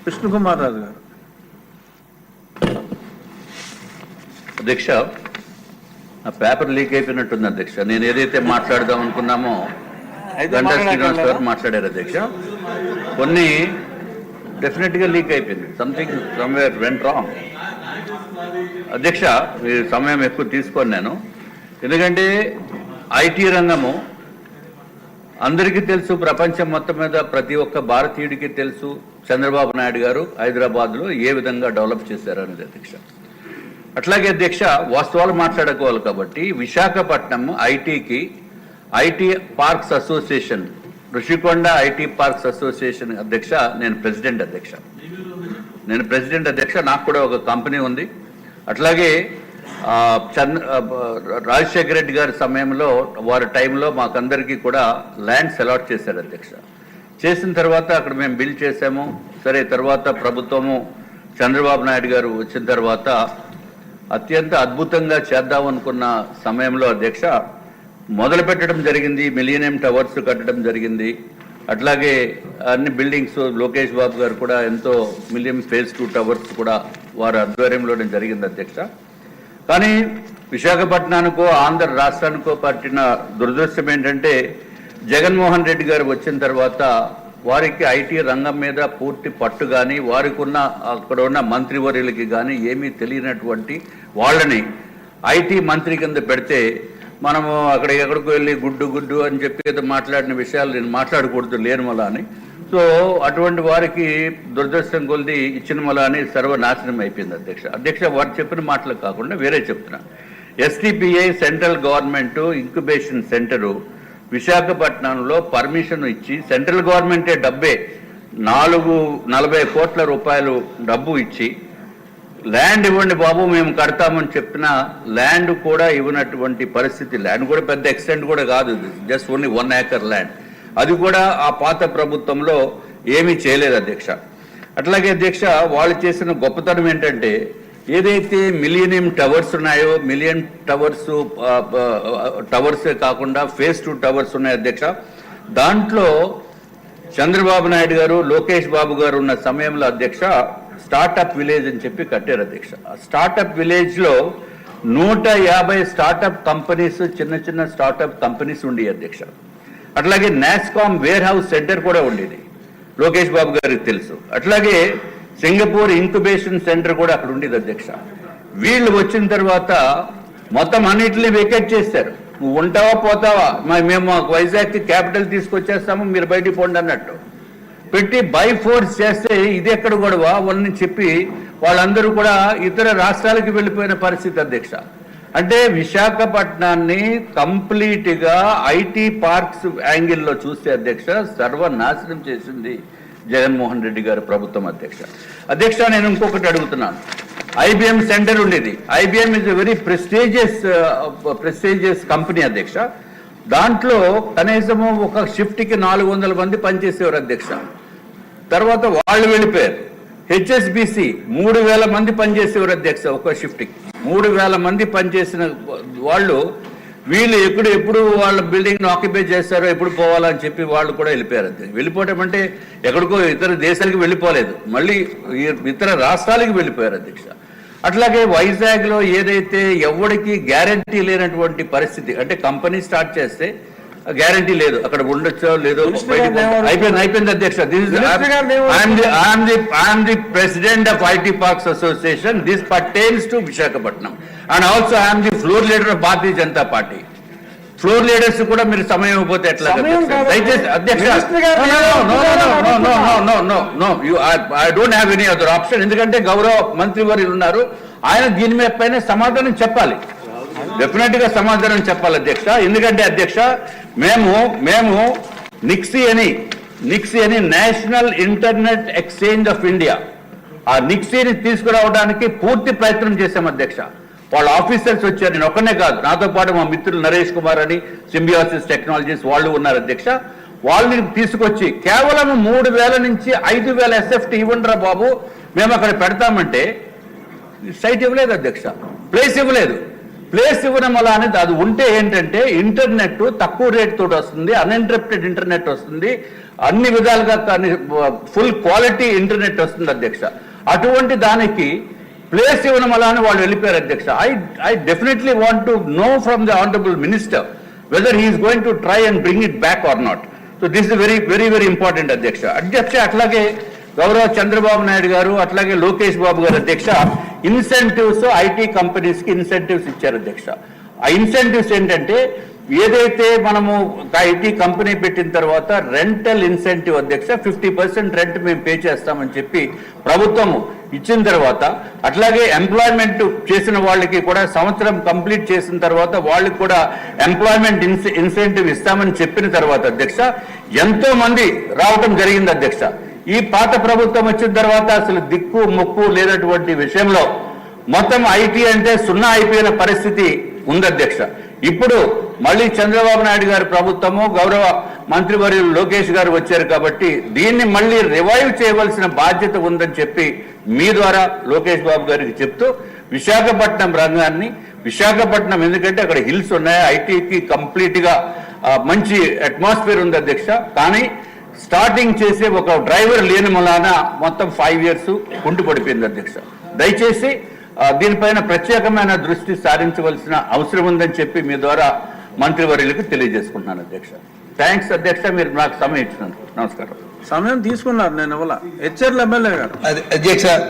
విష్ణుకుమార్ రాజు గారు. అధ్యక్ష, ఆ పేపర్ లీక్ అయిపోయినట్టుంది అధ్యక్ష. నేను ఏదైతే మాట్లాడదాం అనుకున్నామో గంటా శ్రీనివాస్ గారు మాట్లాడారు అధ్యక్ష. కొన్ని డెఫినెట్గా లీక్ అయిపోయింది. Something somewhere went wrong. అధ్యక్ష, ఈ సమయం ఎక్కువ తీసుకోను నేను, ఎందుకంటే ఐటీ రంగము అందరికీ తెలుసు, ప్రపంచం మొత్తం మీద ప్రతి ఒక్క భారతీయుడికి తెలుసు చంద్రబాబు నాయుడు గారు హైదరాబాద్లో ఏ విధంగా డెవలప్ చేశారనేది అధ్యక్ష. అట్లాగే అధ్యక్ష, వాస్తవాలు మాట్లాడుకోవాలి కాబట్టి Visakhapatnam IT parks association, Rushikonda IT parks association అధ్యక్ష నేను ప్రెసిడెంట్ అధ్యక్ష. నాకు కూడా ఒక కంపెనీ ఉంది. అట్లాగే రాజశేఖర రెడ్డి గారి సమయంలో వారి టైంలో మాకందరికీ కూడా ల్యాండ్స్ అలాట్ చేశారు అధ్యక్ష. చేసిన తర్వాత అక్కడ మేము బిల్ చేసాము. సరే, తర్వాత ప్రభుత్వము చంద్రబాబు నాయుడు గారు వచ్చిన తర్వాత అత్యంత అద్భుతంగా చేద్దాం అనుకున్న సమయంలో అధ్యక్ష మొదలు పెట్టడం జరిగింది. మిలీనియం టవర్స్ కట్టడం జరిగింది. అట్లాగే అన్ని బిల్డింగ్స్ లోకేష్ బాబు గారు కూడా ఎంతో మిలియం ఫేజ్ 2 టవర్స్ కూడా వారి ఆధ్వర్యంలోనే జరిగింది అధ్యక్ష. కానీ విశాఖపట్నానికో ఆంధ్ర రాష్ట్రానికో పట్టిన దురదృష్టం ఏంటంటే జగన్మోహన్ రెడ్డి గారు వచ్చిన తర్వాత వారికి ఐటీ రంగం మీద పూర్తి పట్టు కానీ వారికి ఉన్న అక్కడ ఉన్న మంత్రివర్యులకి కానీ ఏమీ తెలియనటువంటి వాళ్ళని ఐటీ మంత్రి కింద పెడితే మనము అక్కడ ఎక్కడికి వెళ్ళి గుడ్డు అని చెప్పి మాట్లాడిన విషయాలు నేను మాట్లాడకూడదు లేని మళ్ళా అని. సో అటువంటి వారికి దురదృష్టం కొలిది ఇచ్చిన మళ్ళా అని సర్వనాశనం అయిపోయింది అధ్యక్ష. వారు చెప్పిన మాటలు కాకుండా వేరే చెప్తున్నా. STPI central government incubation centre విశాఖపట్నంలో పర్మిషన్ ఇచ్చి సెంట్రల్ గవర్నమెంటే డబ్బే 440 కోట్ల రూపాయలు డబ్బు ఇచ్చి ల్యాండ్ ఇవ్వండి బాబు మేము కడతామని చెప్పిన ల్యాండ్ కూడా ఇవ్వనటువంటి పరిస్థితి. ల్యాండ్ కూడా పెద్ద ఎక్స్టెంట్ కూడా కాదు, జస్ట్ ఓన్లీ 1 ఏకర్ ల్యాండ్. అది కూడా ఆ పాత ప్రభుత్వంలో ఏమీ చేయలేదు అధ్యక్ష. అట్లాగే అధ్యక్ష, వాళ్ళు చేసిన గొప్పతనం ఏంటంటే ఏదైతే మిలీనియం టవర్స్ ఉన్నాయో, మిలియన్ టవర్సే కాకుండా ఫేజ్ 2 టవర్స్ ఉన్నాయి అధ్యక్ష. దాంట్లో చంద్రబాబు నాయుడు గారు లోకేష్ బాబు గారు ఉన్న సమయంలో అధ్యక్ష స్టార్టప్ విలేజ్ అని చెప్పి కట్టారు అధ్యక్ష. ఆ స్టార్టప్ విలేజ్లో 150 స్టార్టప్ కంపెనీస్, చిన్న స్టార్టప్ కంపెనీస్ ఉండి అధ్యక్ష. అట్లాగే నాస్కామ్ వేర్ హౌస్ సెంటర్ కూడా ఉండేది, లోకేష్ బాబు గారికి తెలుసు. అట్లాగే సింగపూర్ ఇంక్యుబేషన్ సెంటర్ కూడా అక్కడ ఉండేది అధ్యక్ష. వీళ్ళు వచ్చిన తర్వాత మొత్తం అన్నింటినీ వెకేట్ చేశారు. నువ్వు ఉంటావా పోతావా, మేము వైజాగ్కి క్యాపిటల్ తీసుకొచ్చేస్తాము, మీరు బయటికి పోండి అన్నట్టు పెట్టి బై ఫోర్స్ చేస్తే ఇది ఎక్కడ గొడవ వాళ్ళని చెప్పి వాళ్ళందరూ కూడా ఇతర రాష్ట్రాలకు వెళ్ళిపోయిన పరిస్థితి అధ్యక్ష. అంటే విశాఖపట్నాన్ని కంప్లీట్గా ఐటీ పార్క్స్ యాంగిల్లో చూస్తే అధ్యక్ష సర్వనాశనం చేసింది జగన్మోహన్ రెడ్డి గారి ప్రభుత్వం అధ్యక్ష. నేను ఇంకొకటి అడుగుతున్నాను. ఐబిఎం సెంటర్ ఉండేది. IBM is a very prestigious company అధ్యక్ష. దాంట్లో కనీసము ఒక షిఫ్ట్కి 400 మంది పనిచేసేవారు అధ్యక్ష. తర్వాత వాళ్ళు వెళ్ళిపోయారు. హెచ్ఎస్బిసి 3000 మంది పనిచేసేవారు అధ్యక్ష. ఒక షిఫ్ట్కి 3000 మంది పనిచేసిన వాళ్ళు వీళ్ళు ఎప్పుడు వాళ్ళ బిల్డింగ్ను ఆక్యుపై చేస్తారో ఎప్పుడు పోవాలని చెప్పి వాళ్ళు కూడా వెళ్ళిపోయారు అధ్యక్ష. వెళ్ళిపోవటం అంటే ఎక్కడికో ఇతర దేశాలకు వెళ్ళిపోలేదు, మళ్ళీ ఇతర రాష్ట్రాలకు వెళ్ళిపోయారు అధ్యక్ష. అట్లాగే వైజాగ్లో ఏదైతే ఎవరికి గ్యారంటీ లేనటువంటి పరిస్థితి, అంటే కంపెనీ స్టార్ట్ చేస్తే గ్యారంటీ లేదు అక్కడ ఉండొచ్చో లేదో. అయిపోయింది అధ్యక్ష. I'm the president of IT parks association. This pertains to Visakhapatnam and also I'm the floor leader of Bharatiya Janata party. Floor leaders కూడా మీరు సమయం ఇవ్వకపోతే ఎట్లా దయచేసి అధ్యక్ష. I don't have any other option. ఎందుకంటే గౌరవ మంత్రివర్యులు ఉన్నారు, ఆయన దీని మీద పైన సమాధానం చెప్పాలి, డెఫినెట్ గా సమాధానం చెప్పాలి అధ్యక్ష. ఎందుకంటే అధ్యక్ష మేము నిక్సీ అని national internet exchange of India, ఆ నిక్సీని తీసుకురావడానికి పూర్తి ప్రయత్నం చేశాం అధ్యక్ష. వాళ్ళ ఆఫీసర్స్ వచ్చారు, నేను ఒక్కనే కాదు, నాతో పాటు మా మిత్రులు నరేష్ కుమార్ అని సింబియాసిస్ టెక్నాలజీస్ వాళ్ళు ఉన్నారు అధ్యక్ష. వాళ్ళని తీసుకొచ్చి కేవలం 3000 నుంచి 5000 SFT ఇవ్వండిరా బాబు మేము అక్కడ పెడతామంటే సైట్ ఇవ్వలేదు అధ్యక్ష, ప్లేస్ ఇవ్వలేదు. ప్లేస్ ఇవ్వడం వల్ల అనేది అది ఉంటే ఏంటంటే ఇంటర్నెట్ తక్కువ రేట్ తోటి వస్తుంది, అన్ఇంటరప్టెడ్ ఇంటర్నెట్ వస్తుంది, అన్ని విధాలుగా కానీ ఫుల్ క్వాలిటీ ఇంటర్నెట్ వస్తుంది అధ్యక్ష. అటువంటి దానికి ప్లేస్ ఇవ్వడం వల్ల అని వాళ్ళు వెళ్ళిపోయారు అధ్యక్ష. I definitely want to know from the honourable minister whether he is going to try and bring it back or not. So this is very very very important అధ్యక్ష. అట్లాగే గౌరవ చంద్రబాబు నాయుడు గారు అట్లాగే లోకేష్ బాబు గారు అధ్యక్ష ఇన్సెంటివ్స్ ఐటీ కంపెనీస్ కి incentives ఇచ్చారు అధ్యక్ష. ఆ ఇన్సెంటివ్స్ ఏంటంటే ఏదైతే మనము ఐటీ కంపెనీ పెట్టిన తర్వాత రెంటల్ ఇన్సెంటివ్ అధ్యక్ష 50% రెంట్ మేము పే చేస్తామని చెప్పి ప్రభుత్వం ఇచ్చిన తర్వాత, అట్లాగే ఎంప్లాయ్మెంట్ చేసిన వాళ్ళకి కూడా సంవత్సరం కంప్లీట్ చేసిన తర్వాత వాళ్ళకి కూడా ఎంప్లాయ్మెంట్ ఇన్సెంటివ్ ఇస్తామని చెప్పిన తర్వాత అధ్యక్ష ఎంతో మంది రావటం జరిగింది అధ్యక్ష. ఈ పాత ప్రభుత్వం వచ్చిన తర్వాత అసలు దిక్కు మొక్కు లేనటువంటి విషయంలో మొత్తం ఐటీ అంటే సున్నా అయిపోయిన పరిస్థితి ఉంది అధ్యక్ష. ఇప్పుడు మళ్ళీ చంద్రబాబు నాయుడు గారి ప్రభుత్వము గౌరవ మంత్రివర్యులు లోకేష్ గారు వచ్చారు కాబట్టి దీన్ని మళ్ళీ రివైవ్ చేయవలసిన బాధ్యత ఉందని చెప్పి మీ ద్వారా లోకేష్ బాబు గారికి చెప్తూ విశాఖపట్నం రంగాన్ని విశాఖపట్నం ఎందుకంటే అక్కడ హిల్స్ ఉన్నాయి, ఐటీకి కంప్లీట్ గా మంచి అట్మాస్ఫియర్ ఉంది అధ్యక్ష. కానీ స్టార్టింగ్ చేసే ఒక డ్రైవర్ లేని వలన మొత్తం 5 years కుంటుపడిపోయింది అధ్యక్ష. దయచేసి దీనిపైన ప్రత్యేకమైన దృష్టి సారించవలసిన అవసరం ఉందని చెప్పి మీ ద్వారా మంత్రివర్యులకు తెలియజేసుకుంటున్నాను అధ్యక్ష. థ్యాంక్స్ అధ్యక్ష, మీరు నాకు సమయం ఇచ్చినందుకు. నమస్కారం. సమయం తీసుకున్నారు, నేను ఇవ్వాల. హెచ్ఆర్ల ఎమ్మెల్యే గారు. అధ్యక్ష